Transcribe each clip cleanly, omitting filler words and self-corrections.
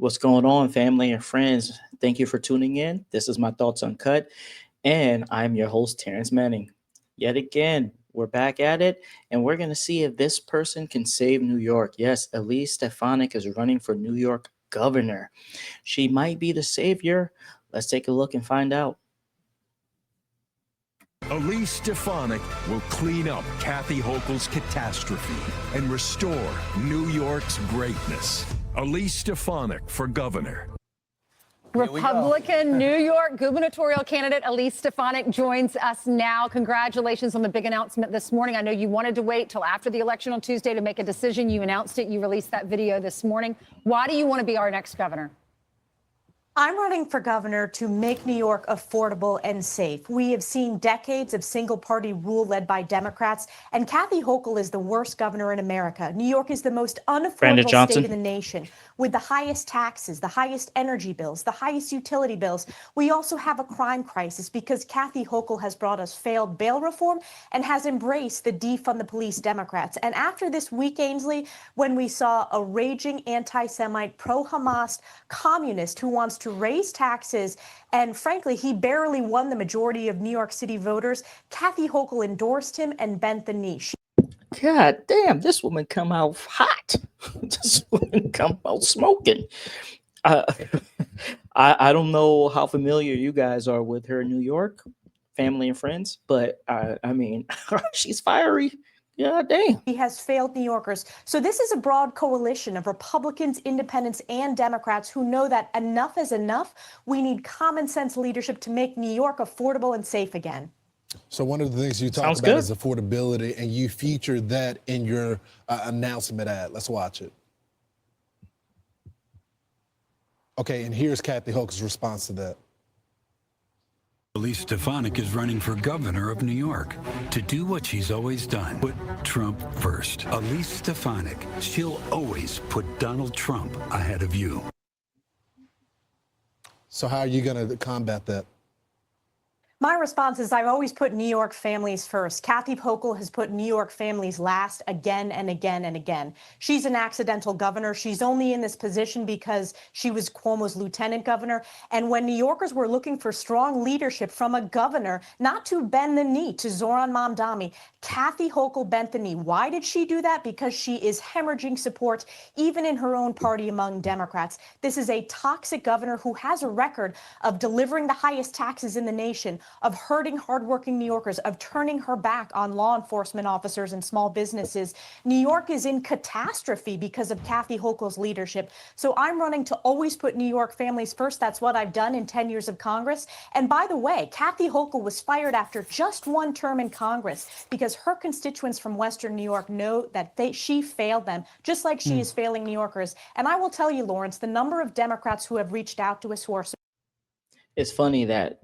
What's going on, family and friends? Thank you for tuning in. This is My Thoughts Uncut, and I'm your host, Terrence Manning. Yet again, we're back at it, and we're going to see if this person can save New York. Yes, Elise Stefanik is running for New York governor. She might be the savior. Let's take a look and find out. Elise Stefanik will clean up Kathy Hochul's catastrophe and restore New York's greatness. Elise Stefanik for governor. Republican New York gubernatorial candidate Elise Stefanik joins us now. Congratulations on the big announcement this morning. I know you wanted to wait till after the election on Tuesday to make a decision. You announced it. You released that video this morning. Why do you want to be our next governor? I'm running for governor to make New York affordable and safe. We have seen decades of single-party rule led by Democrats, and Kathy Hochul is the worst governor in America. New York is the most unaffordable state in the nation, with the highest taxes, the highest energy bills, the highest utility bills. We also have a crime crisis because Kathy Hochul has brought us failed bail reform and has embraced the defund the police Democrats. And after this week, Ainsley, when we saw a raging anti-Semite, pro-Hamas communist who wants to raise taxes, and frankly, he barely won the majority of New York City voters, Kathy Hochul endorsed him and bent the knee. God damn, this woman come out hot. This woman come out smoking. I don't know how familiar you guys are with her New York family and friends, but I mean, she's fiery. Yeah, damn. He has failed New Yorkers. So this is a broad coalition of Republicans, independents, and Democrats who know that enough is enough. We need common sense leadership to make New York affordable and safe again. So one of the things you talk about is affordability, and you featured that in your announcement ad. Let's watch it. Okay, and here's Kathy Hochul's response to that. Elise Stefanik is running for governor of New York to do what she's always done, put Trump first. Elise Stefanik, she'll always put Donald Trump ahead of you. So how are you going to combat that? My response is I've always put New York families first. Kathy Hochul has put New York families last again and again and again. She's an accidental governor. She's only in this position because she was Cuomo's lieutenant governor. And when New Yorkers were looking for strong leadership from a governor, not to bend the knee to Zoran Mamdani, Kathy Hochul bent the knee. Why did she do that? Because she is hemorrhaging support, even in her own party among Democrats. This is a toxic governor who has a record of delivering the highest taxes in the nation, of hurting hardworking New Yorkers, of turning her back on law enforcement officers and small businesses. New York is in catastrophe because of Kathy Hochul's leadership. So I'm running to always put New York families first. That's what I've done in 10 years of Congress. And by the way, Kathy Hochul was fired after just one term in Congress because her constituents from Western New York know that she failed them, just like she is failing New Yorkers. And I will tell you, Lawrence, the number of Democrats who have reached out to us who are... It's funny that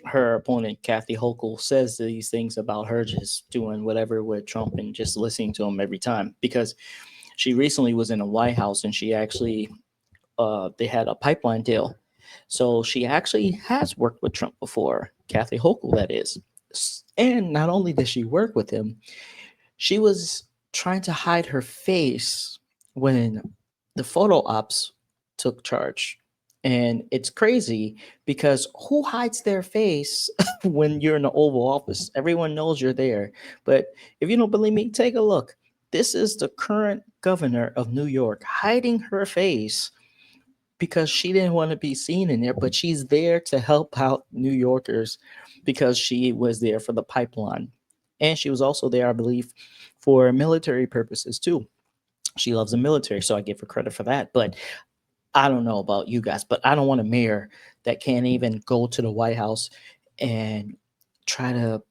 her opponent, Kathy Hochul, says these things about her just doing whatever with Trump and just listening to him every time, because she recently was in the White House and she actually, they had a pipeline deal. So she actually has worked with Trump before, Kathy Hochul, that is. And not only did she work with him, she was trying to hide her face when the photo ops took charge. And it's crazy because who hides their face when you're in the Oval Office? Everyone knows you're there. But if you don't believe me, take a look. This is the current governor of New York hiding her face because she didn't want to be seen in there, but she's there to help out New Yorkers because she was there for the pipeline. And she was also there, I believe, for military purposes too. She loves the military, so I give her credit for that. But I don't know about you guys, but I don't want a mayor that can't even go to the White House and try to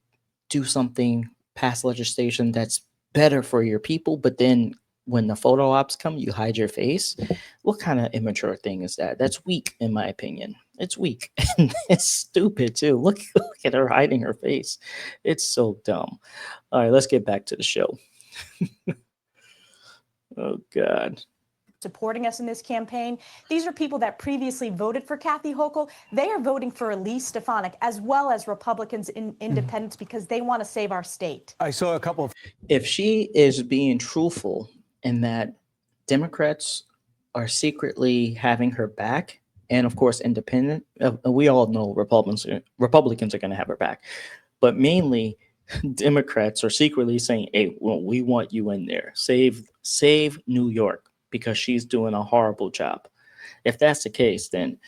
do something, pass legislation that's better for your people. But then when the photo ops come, you hide your face. What kind of immature thing is that? That's weak, in my opinion. It's weak. And it's stupid, too. Look at her hiding her face. It's so dumb. All right, let's get back to the show. Oh, God. Supporting us in this campaign. These are people that previously voted for Kathy Hochul. They are voting for Elise Stefanik, as well as Republicans and independents, because they want to save our state. I saw a couple of... If she is being truthful in that Democrats are secretly having her back, and of course, independent. We all know Republicans are going to have her back, but mainly Democrats are secretly saying, "Hey, well, we want you in there. Save New York because she's doing a horrible job." If that's the case, then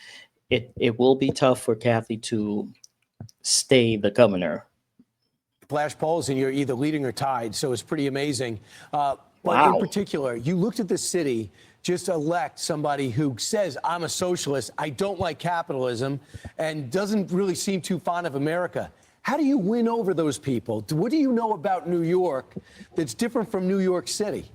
it will be tough for Kathy to stay the governor. Flash polls, and you're either leading or tied, so it's pretty amazing. But Wow. in particular, you looked at the city, just elect somebody who says, I'm a socialist, I don't like capitalism, and doesn't really seem too fond of America. How do you win over those people? What do you know about New York that's different from New York City?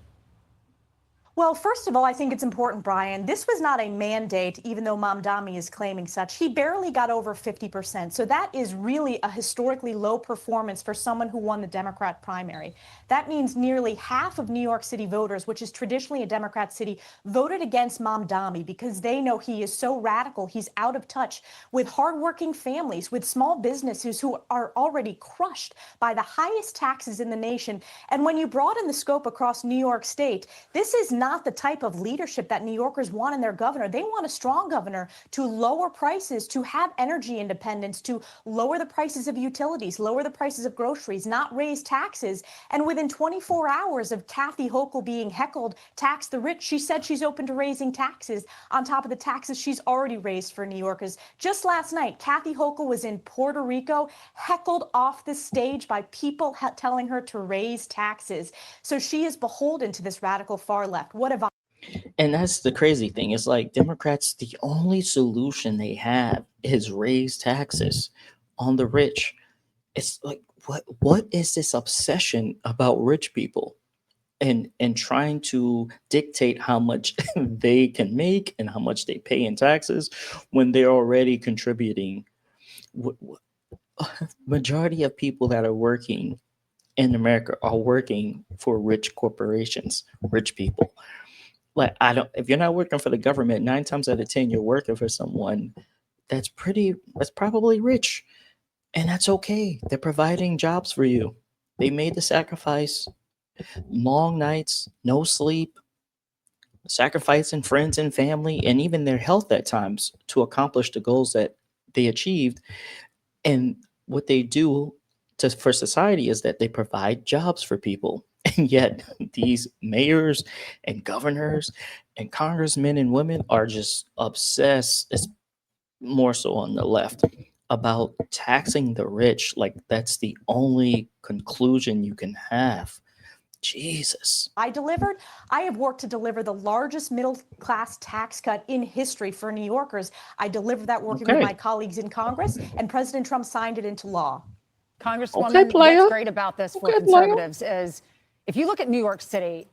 Well, first of all, I think it's important, Brian. This was not a mandate, even though Mamdani is claiming such. He barely got over 50%. So that is really a historically low performance for someone who won the Democrat primary. That means nearly half of New York City voters, which is traditionally a Democrat city, voted against Mamdani because they know he is so radical. He's out of touch with hardworking families, with small businesses who are already crushed by the highest taxes in the nation. And when you broaden the scope across New York State, this is not the type of leadership that New Yorkers want in their governor. They want a strong governor to lower prices, to have energy independence, to lower the prices of utilities, lower the prices of groceries, not raise taxes. And within 24 hours of Kathy Hochul being heckled, tax the rich, she said she's open to raising taxes on top of the taxes she's already raised for New Yorkers. Just last night, Kathy Hochul was in Puerto Rico, heckled off the stage by people telling her to raise taxes. So she is beholden to this radical far left. What have I? And that's the crazy thing. It's like Democrats, the only solution they have is raise taxes on the rich. It's like, what is this obsession about rich people and trying to dictate how much they can make and how much they pay in taxes when they're already contributing? Majority of people that are working in America are working for rich corporations, rich people. Like, if you're not working for the government, 9 times out of 10, you're working for someone that's probably rich. And that's okay. They're providing jobs for you. They made the sacrifice, long nights, no sleep, sacrificing friends and family, and even their health at times to accomplish the goals that they achieved. And what they do for society is that they provide jobs for people. And yet these mayors and governors and congressmen and women are just obsessed, it's more so on the left, about taxing the rich. Like, that's the only conclusion you can have. Jesus. I have worked to deliver the largest middle class tax cut in history for New Yorkers. I delivered that working with my colleagues in Congress, and President Trump signed it into law. Congresswoman, what's great about this for conservatives is if you look at New York City,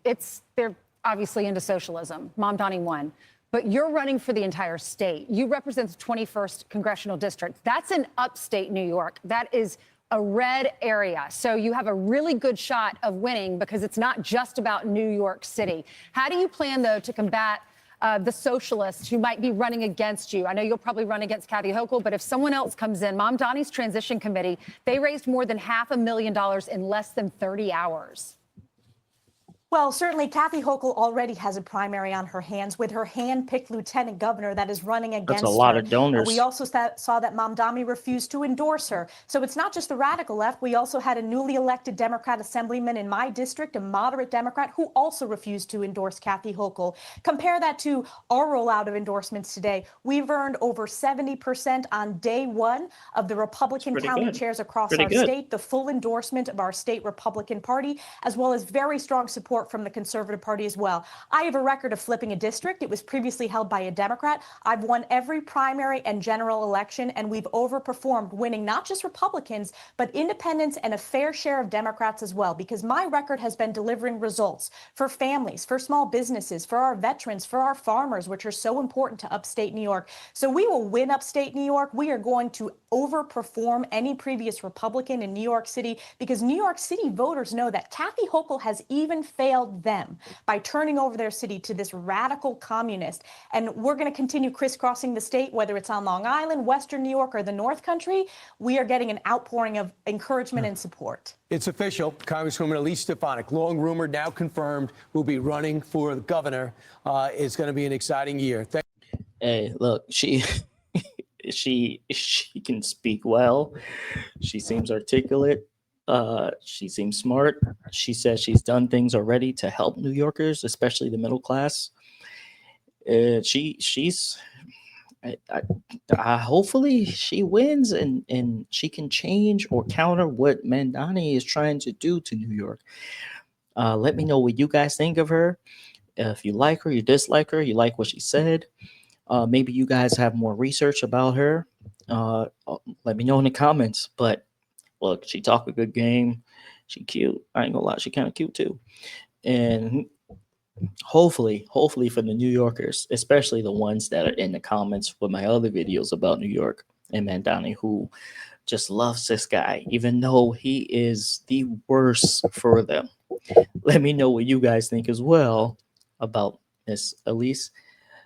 they're obviously into socialism. Mamdani won. But you're running for the entire state. You represent the 21st congressional district. That's in upstate New York. That is a red area. So you have a really good shot of winning because it's not just about New York City. How do you plan, though, to combat the socialists who might be running against you? I know you'll probably run against Kathy Hochul, but if someone else comes in, Mamdani's transition committee, they raised more than $500,000 in less than 30 hours. Well, certainly Kathy Hochul already has a primary on her hands with her hand-picked lieutenant governor that is running against her. That's a lot of donors. We also saw that Mamdani refused to endorse her. So it's not just the radical left. We also had a newly elected Democrat assemblyman in my district, a moderate Democrat, who also refused to endorse Kathy Hochul. Compare that to our rollout of endorsements today. We've earned over 70% on day one of the Republican county chairs across our state, the full endorsement of our state Republican Party, as well as very strong support from the Conservative Party as well. I have a record of flipping a district. It was previously held by a Democrat. I've won every primary and general election, and we've overperformed, winning not just Republicans, but independents and a fair share of Democrats as well, because my record has been delivering results for families, for small businesses, for our veterans, for our farmers, which are so important to upstate New York. So we will win upstate New York. We are going to overperform any previous Republican in New York City, because New York City voters know that Kathy Hochul has even failed failed them by turning over their city to this radical communist. And we're going to continue crisscrossing the state, whether it's on Long Island, Western New York, or the North Country. We are getting an outpouring of encouragement and support. It's official. Congresswoman Elise Stefanik, long rumored, now confirmed, will be running for governor. It's going to be an exciting year. Hey, look, she can speak well. She seems articulate. She seems smart. She says she's done things already to help New Yorkers, especially the middle class. She's hopefully she wins and she can change or counter what Mandani is trying to do to New York. Let me know what you guys think of her. If you like her, you dislike her, you like what she said. Maybe you guys have more research about her. Let me know in the comments. But look, she talk a good game. She cute. I ain't gonna lie, she kind of cute too. And hopefully for the New Yorkers, especially the ones that are in the comments with my other videos about New York and Mandani, who just loves this guy, even though he is the worst for them. Let me know what you guys think as well about Miss Elise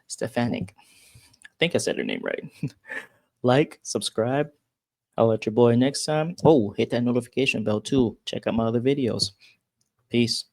Stefanik. I think I said her name right. Like, subscribe. I'll let your boy next time. Oh, hit that notification bell too. Check out my other videos. Peace.